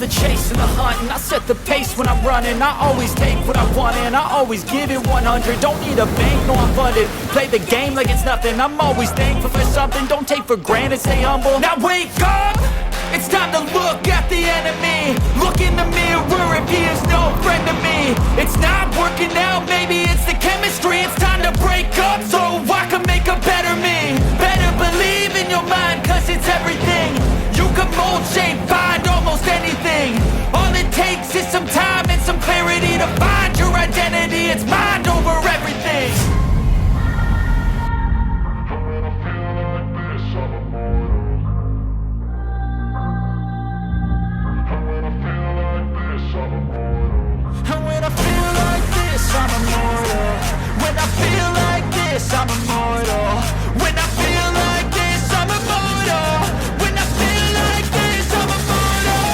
the chase and the hunt, and I set the pace when I'm running. I always take what I want and I always give it 100. Don't need a bank, no I'm funded. Play the game like it's nothing. I'm always thankful for something. Don't take for granted, stay humble. Now wake up! It's time to look at the enemy. Look in the mirror if he is no friend to me. It's not working out, maybe it's the chemistry. It's time to break up so I can make a better me. Better believe in your mind, cause it's everything. You can mold, shape, find almost anything. All it takes is some time and some clarity to find your identity. It's mind over everything. And when I feel like this, I'm immortal. When I feel like this, I'm immortal. When I feel like this, I'm immortal. When I feel like this, I'm immortal.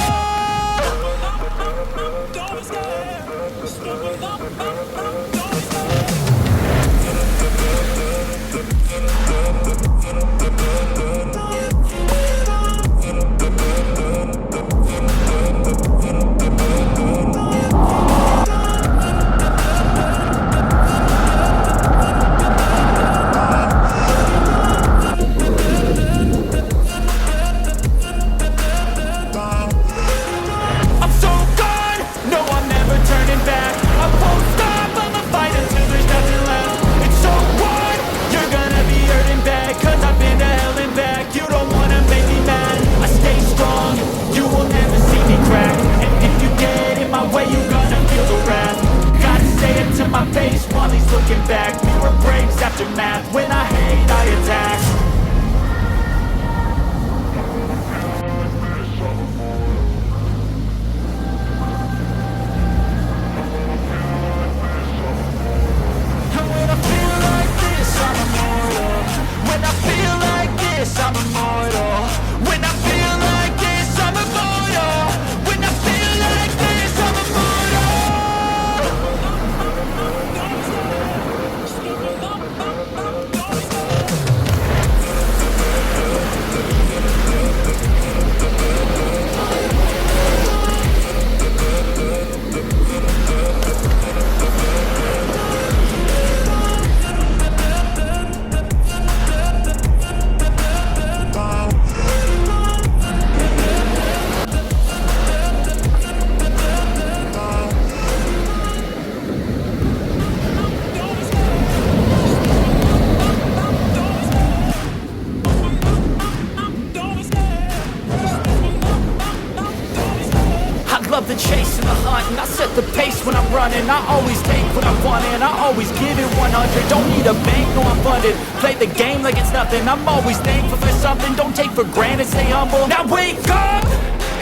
Don't love the chase and the hunt, and I set the pace when I'm running. I always take what I want and I always give it 100. Don't need a bank, no I'm funded. Play the game like it's nothing. I'm always thankful for something. Don't take for granted, stay humble. Now wake up!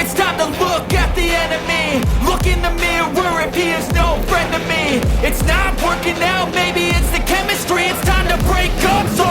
It's time to look at the enemy. Look in the mirror if he is no friend to me. It's not working out, maybe it's the chemistry. It's time to break up so